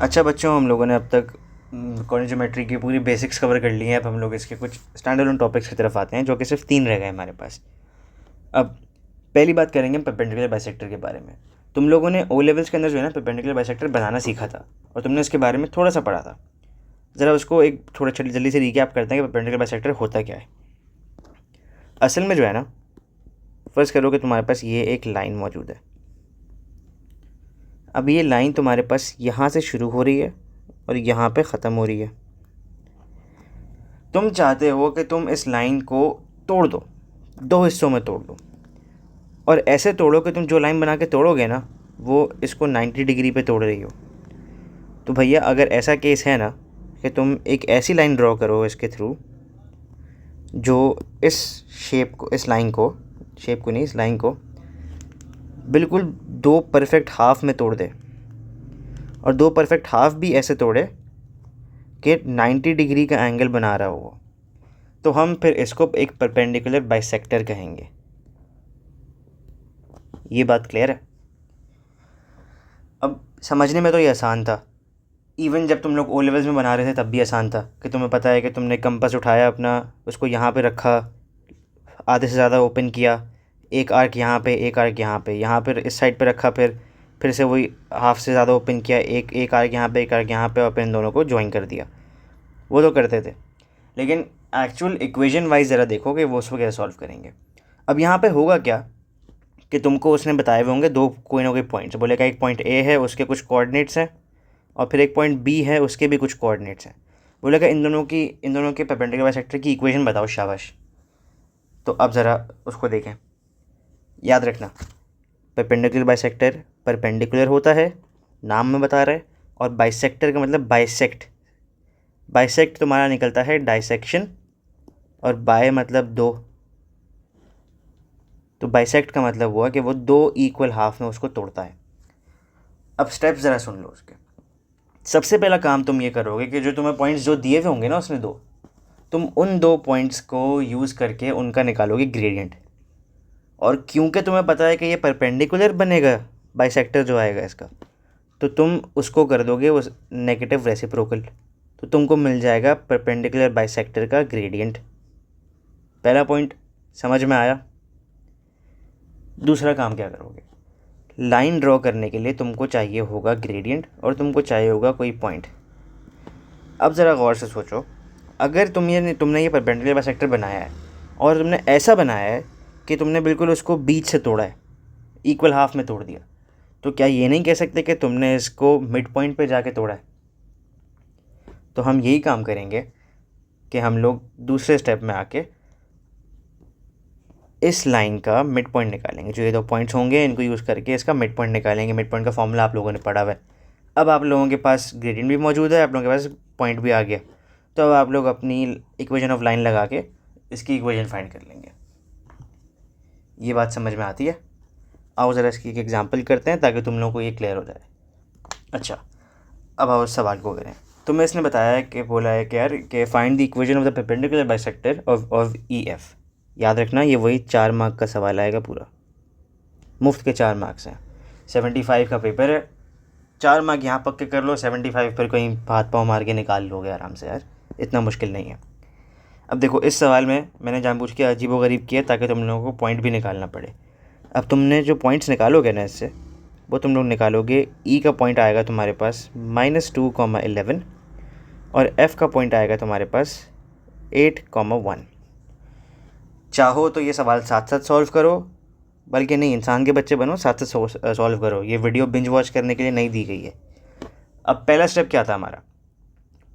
अच्छा बच्चों, हम लोगों ने अब तक कॉर्डिनेट ज्योमेट्री की पूरी बेसिक्स कवर कर ली हैं। अब हम लोग इसके कुछ स्टैंडर्ड अलोन टॉपिक्स की तरफ आते हैं, जो कि सिर्फ 3 रह गए हमारे पास। अब पहली बात करेंगे हम परपेंडिकुलर बाइसेक्टर के बारे में। तुम लोगों ने ओ लेवल्स के अंदर जो है ना परपेंडिकुलर बाइसेक्टर बनाना सीखा था, और तुमने इसके बारे में थोड़ा सा पढ़ा था। ज़रा उसको एक थोड़ा जल्दी से रिकैप करते हैं कि परपेंडिकुलर बाइसेक्टर होता क्या है। असल में जो है ना, फर्स्ट करो कि तुम्हारे पास ये एक लाइन मौजूद है। अब ये लाइन तुम्हारे पास यहाँ से शुरू हो रही है और यहाँ पे ख़त्म हो रही है। तुम चाहते हो कि तुम इस लाइन को तोड़ दो, 2 हिस्सों में तोड़ दो, और ऐसे तोड़ो कि तुम जो लाइन बना के तोड़ोगे ना, वो इसको 90 डिग्री पे तोड़ रही हो। तो भैया अगर ऐसा केस है ना कि तुम एक ऐसी लाइन ड्रॉ करो इसके थ्रू जो इस शेप को, इस लाइन को, शेप को नहीं, इस लाइन को बिल्कुल 2 परफेक्ट हाफ में तोड़ दे, और 2 परफेक्ट हाफ भी ऐसे तोड़े कि 90 डिग्री का एंगल बना रहा हो, तो हम फिर इसको एक परपेंडिकुलर बाइसेक्टर कहेंगे। ये बात क्लियर है? अब समझने में तो ये आसान था। इवन जब तुम लोग ओ लेवल्स में बना रहे थे तब भी आसान था कि तुम्हें पता है कि तुमने कंपास उठाया अपना, उसको यहाँ पे रखा, आधे से ज़्यादा ओपन किया, एक आर्क यहाँ पे, एक आर्क यहाँ पे इस साइड पे रखा, फिर से वही हाफ से ज़्यादा ओपन किया, एक आर्क यहाँ पे, एक आर्क यहाँ पे, और फिर इन दोनों को ज्वाइन कर दिया। वो तो करते थे, लेकिन एक्चुअल इक्वेशन वाइज ज़रा देखो कि वो उसको कैसे सॉल्व करेंगे। अब यहाँ पे होगा क्या कि तुमको उसने बताए हुए होंगे 2 कोई ना कोई पॉइंट्स, बोलेगा एक पॉइंट ए है, उसके कुछ कोऑर्डिनेट्स हैं, और फिर एक पॉइंट बी है, उसके भी कुछ कोऑर्डिनेट्स हैं। बोलेगा इन दोनों के परपेंडिकुलर बाइसेक्टर की इक्वेशन बताओ, शाबाश। तो अब ज़रा उसको देखें। याद रखना, परपेंडिकुलर बाइसेक्टर परपेंडिकुलर होता है, नाम में बता रहा है, और बाइसेक्टर का मतलब बाइसेक्ट। बाइसेक्ट तुम्हारा निकलता है डाइसेक्शन, और बाय मतलब 2। तो बाइसेक्ट का मतलब हुआ कि वो 2 इक्वल हाफ में उसको तोड़ता है। अब स्टेप्स ज़रा सुन लो उसके। सबसे पहला काम तुम ये करोगे कि जो तुम्हें पॉइंट्स जो दिए हुए होंगे ना उसने 2, तुम उन 2 पॉइंट्स को यूज़ करके उनका निकालोगे ग्रेडियंट। और क्योंकि तुम्हें पता है कि ये परपेंडिकुलर बनेगा बाइसेक्टर जो आएगा इसका, तो तुम उसको कर दोगे उस नेगेटिव रेसिप्रोकल, तो तुमको मिल जाएगा परपेंडिकुलर बाइसेक्टर का ग्रेडियंट। पहला पॉइंट समझ में आया? दूसरा काम क्या करोगे? लाइन ड्रॉ करने के लिए तुमको चाहिए होगा ग्रेडियंट, और तुमको चाहिए होगा कोई पॉइंट। अब ज़रा गौर से सोचो, अगर तुमने ये परपेंडिकुलर बाइसेक्टर बनाया है, और तुमने ऐसा बनाया है कि तुमने बिल्कुल उसको बीच से तोड़ा है, इक्वल हाफ में तोड़ दिया, तो क्या ये नहीं कह सकते कि तुमने इसको मिड पॉइंट पे जाके तोड़ा है? तो हम यही काम करेंगे कि हम लोग दूसरे स्टेप में आके इस लाइन का मिड पॉइंट निकालेंगे। जो ये 2 पॉइंट्स होंगे इनको यूज़ करके इसका मिड पॉइंट निकालेंगे। मिड पॉइंट का फॉर्मूला आप लोगों ने पढ़ा हुआ है। अब आप लोगों के पास ग्रेडियंट भी मौजूद है, आप लोगों के पास पॉइंट भी आ गया, तो अब आप लोग अपनी इक्वेशन ऑफ लाइन लगा के इसकी इक्वेशन फाइंड कर लेंगे। ये बात समझ में आती है? आओ ज़रा इसकी एक एग्जांपल करते हैं ताकि तुम लोगों को ये क्लियर हो जाए। अच्छा, अब आओ सवाल को करें। तो मैं इसने बताया है कि बोला है कि यार कि find the equation of the perpendicular bisector of E F. याद रखना, ये वही 4 मार्क का सवाल आएगा पूरा, मुफ्त के 4 मार्क्स हैं। 75 का पेपर है, 4 मार्क यहाँ पक्के कर लो, 75 पर कहीं हाथ पाँव मार के निकाल लोगे आराम से यार, इतना मुश्किल नहीं है। अब देखो, इस सवाल में मैंने जानबूझ के अजीबोगरीब किया ताकि तुम लोगों को पॉइंट भी निकालना पड़े। अब तुमने जो पॉइंट्स निकालोगे ना इससे, वो तुम लोग निकालोगे, ई का पॉइंट आएगा तुम्हारे पास -2,11, और एफ़ का पॉइंट आएगा तुम्हारे पास 8,1। चाहो तो ये सवाल साथ साथ सॉल्व करो, बल्कि नहीं, इंसान के बच्चे बनो, साथ साथ सॉल्व करो। ये वीडियो बिंज वॉच करने के लिए नहीं दी गई है। अब पहला स्टेप क्या था हमारा?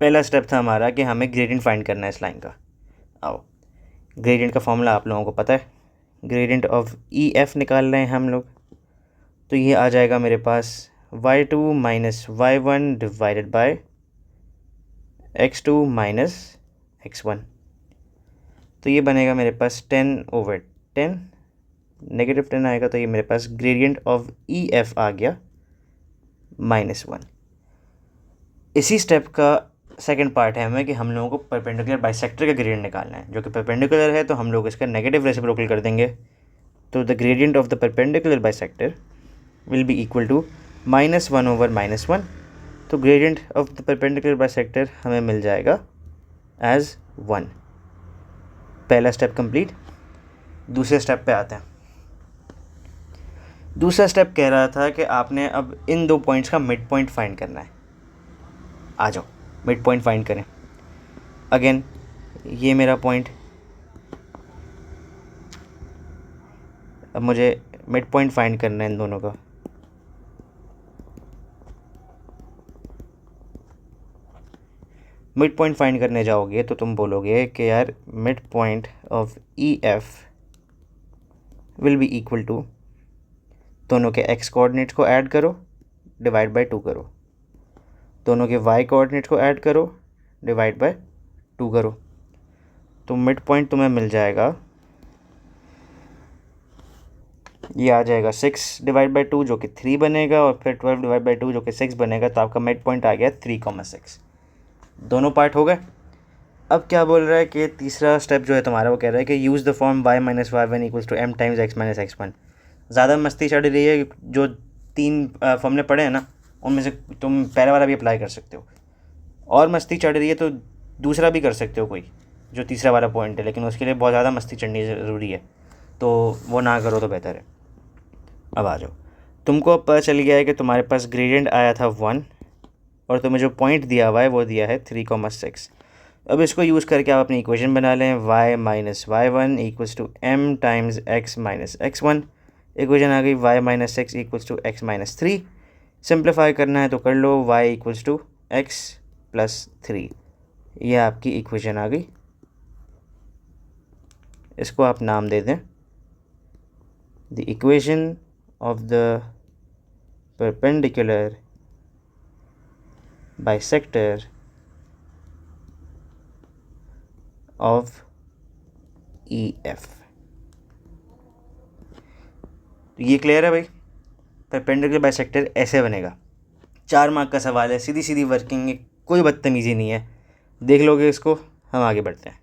पहला स्टेप था हमारा कि हमें ग्रेडियंट फाइंड करना है इस लाइन का। आओ, ग्रेडियंट का फॉर्मूला आप लोगों को पता है, ग्रेडियंट ऑफ ई एफ़ निकाल रहे हैं हम लोग। तो ये आ जाएगा मेरे पास y2 minus y1 divided by x2 minus x1। तो ये बनेगा मेरे पास 10/10, -10 आएगा, तो ये मेरे पास ग्रेडियंट ऑफ ई एफ आ गया -1। इसी स्टेप का सेकंड पार्ट है हमें कि हम लोगों को परपेंडिकुलर बाइसेक्टर का ग्रेडियंट निकालना है। जो कि परपेंडिकुलर है तो हम लोग इसका नेगेटिव रेसिप्रोकल कर देंगे। तो the gradient of the perpendicular bisector will be equal to -1/-1, तो gradient of the perpendicular bisector हमें मिल जाएगा एज 1। पहला स्टेप कंप्लीट। दूसरे स्टेप पे आते हैं। दूसरा स्टेप कह रहा था कि आपने अब इन दो पॉइंट्स का मिड पॉइंट फाइंड करना है। आ जाओ मिड पॉइंट फाइंड करें। अगेन ये मेरा पॉइंट, अब मुझे मिड पॉइंट फाइंड करना है इन दोनों का। मिड पॉइंट फाइंड करने जाओगे तो तुम बोलोगे कि यार midpoint of E F will be equal to, दोनों के एक्स कोऑर्डिनेट्स को ऐड करो, डिवाइड बाय 2 करो, दोनों के वाई कोऑर्डिनेट्स को ऐड करो, डिवाइड बाय 2 करो। तो मिड पॉइंट तुम्हें मिल जाएगा, ये आ जाएगा 6 डिवाइड बाई 2 जो कि 3 बनेगा, और फिर 12 डिवाइड बाई 2 जो कि 6 बनेगा। तो आपका मिड पॉइंट आ गया 3,6। दोनों पार्ट हो गए। अब क्या बोल रहा है कि तीसरा स्टेप जो है तुम्हारा, वो कह रहा है कि use the form y minus y one equals to m times x minus x1। ज़्यादा मस्ती चढ़ रही है, जो 3 फॉर्मूले पढ़े हैं ना उनमें से तुम पहले वाला भी अप्लाई कर सकते हो, और मस्ती चढ़ रही है तो दूसरा भी कर सकते हो कोई, जो तीसरा वाला पॉइंट है, लेकिन उसके लिए बहुत ज़्यादा मस्ती चढ़नी ज़रूरी है, तो वो ना करो तो बेहतर है। अब आ जाओ, तुमको अब पता चल गया है कि तुम्हारे पास ग्रेडियंट आया था 1, और तुम्हें जो पॉइंट दिया हुआ है वो दिया है 3,6। अब इसको यूज़ करके आप अपनी इक्वेशन बना लें, y minus y one equals to m times x minus x1। Equation आ गई y minus x equals to x minus 3। Simplify करना है तो कर लो, y equals to x plus 3। ये आपकी इक्वेशन आ गई। इसको आप नाम दे दें the equation of the perpendicular bisector of EF। तो ये क्लियर है भाई, परपेंडिकुलर बाइसेक्टर ऐसे बनेगा। 4 मार्क का सवाल है, सीधी सीधी वर्किंग है, कोई बदतमीज़ी नहीं है। देख लोगे इसको, हम आगे बढ़ते हैं।